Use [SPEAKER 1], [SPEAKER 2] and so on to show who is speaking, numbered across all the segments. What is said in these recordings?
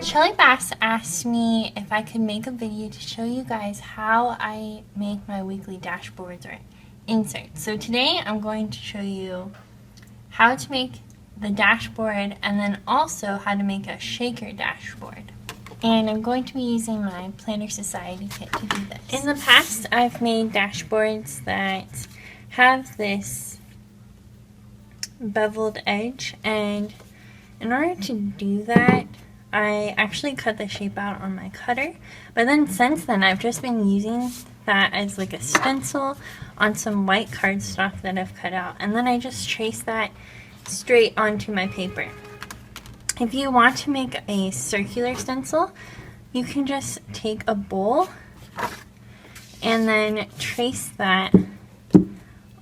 [SPEAKER 1] Shelly Bass asked me if I could make a video to show you guys how I make my weekly dashboards or inserts. So today I'm going to show you how to make the dashboard and then also how to make a shaker dashboard. And I'm going to be using my Planner Society kit to do this. In the past, I've made dashboards that have this beveled edge, and in order to do that, I actually cut the shape out on my cutter, but then since then I've just been using that as like a stencil on some white cardstock that I've cut out, and then I just trace that straight onto my paper. If you want to make a circular stencil, you can just take a bowl and then trace that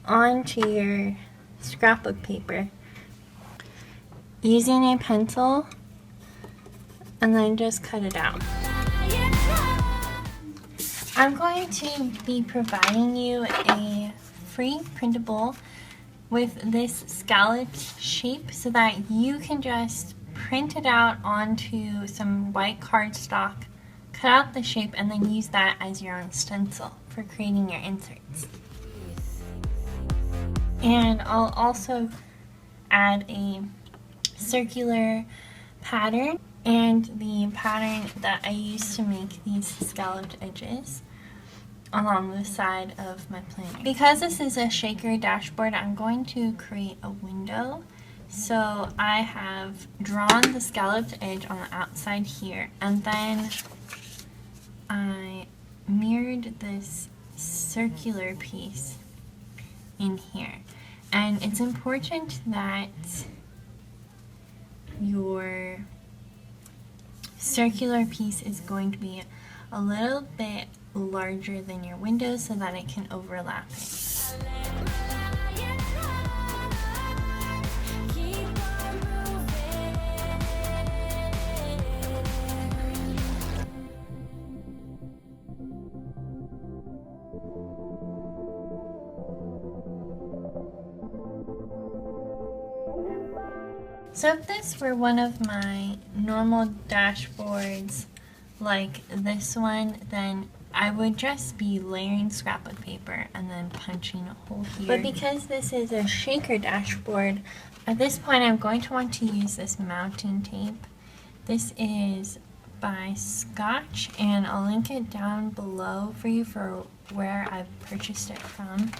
[SPEAKER 1] onto your scrapbook paper using a pencil, and then just cut it out. I'm going to be providing you a free printable with this scalloped shape so that you can just print it out onto some white cardstock, cut out the shape, and then use that as your own stencil for creating your inserts. And I'll also add a circular pattern and the pattern that I use to make these scalloped edges along the side of my planner. Because this is a shaker dashboard, I'm going to create a window. So I have drawn the scalloped edge on the outside here, and then I mirrored this circular piece in here. And it's important that your circular piece is going to be a little bit larger than your window so that it can overlap it. So if this were one of my normal dashboards like this one, then I would just be layering scrapbook paper and then punching a hole here. But because this is a shaker dashboard, at this point I'm going to want to use this mounting tape. This is by Scotch, and I'll link it down below for you for where I've purchased it from.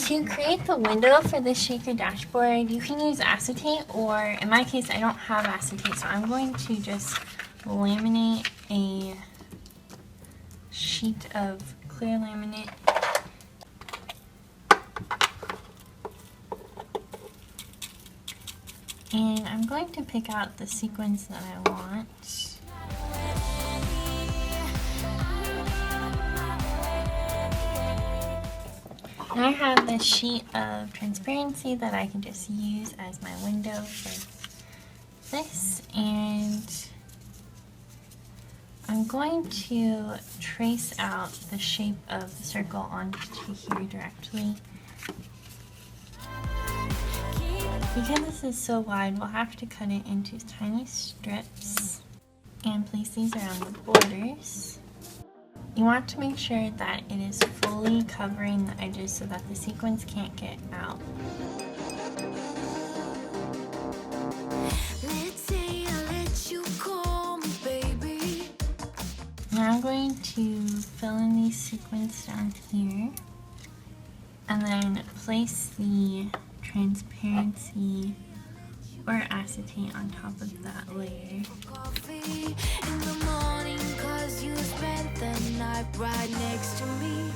[SPEAKER 1] To create the window for this shaker dashboard, you can use acetate, or in my case I don't have acetate, so I'm going to just laminate a sheet of clear laminate. And I'm going to pick out the sequins that I want. And I have this sheet of transparency that I can just use as my window for this, and I'm going to trace out the shape of the circle onto here directly. Because this is so wide, we'll have to cut it into tiny strips and place these around the borders. You want to make sure that it is fully covering the edges so that the sequins can't get out. Now I'm going to fill in these sequins down here and then place the transparency or acetate on top of that layer. Right next to me.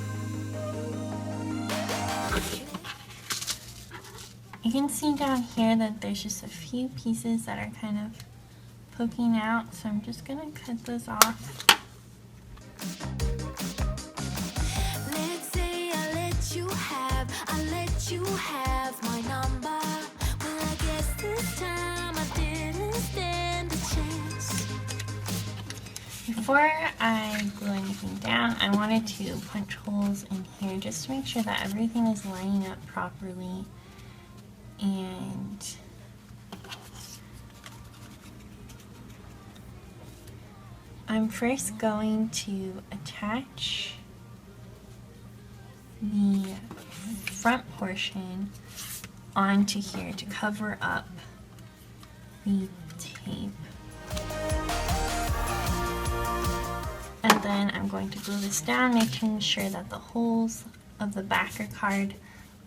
[SPEAKER 1] You can see down here that there's just a few pieces that are kind of poking out, so I'm just gonna cut those off. Let's say I let you have my number. Well, I guess this time I didn't stand a chance. Before I glue anything down, I wanted to punch holes in here just to make sure that everything is lining up properly. And I'm first going to attach the front portion onto here to cover up the tape. And then I'm going to glue this down, making sure that the holes of the backer card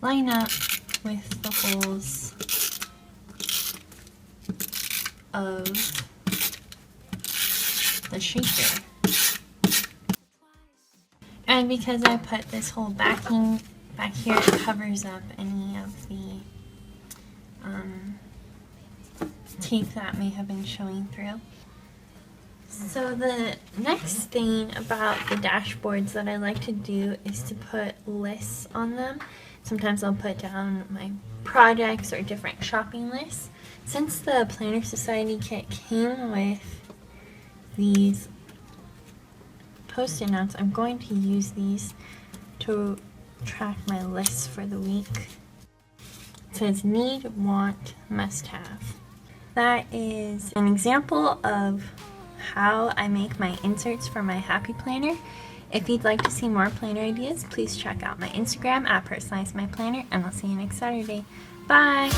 [SPEAKER 1] line up with the holes of the shaker. And because I put this whole backing back here, it covers up any of the tape that may have been showing through. So the next thing about the dashboards that I like to do is to put lists on them. Sometimes I'll put down my projects or different shopping lists. Since the Planner Society kit came with these Post-it notes, I'm going to use these to track my lists for the week. It says need, want, must have. That is an example of how I make my inserts for my Happy Planner. If you'd like to see more planner ideas, please check out my Instagram at personalizemyplanner, and I'll see you next Saturday. Bye!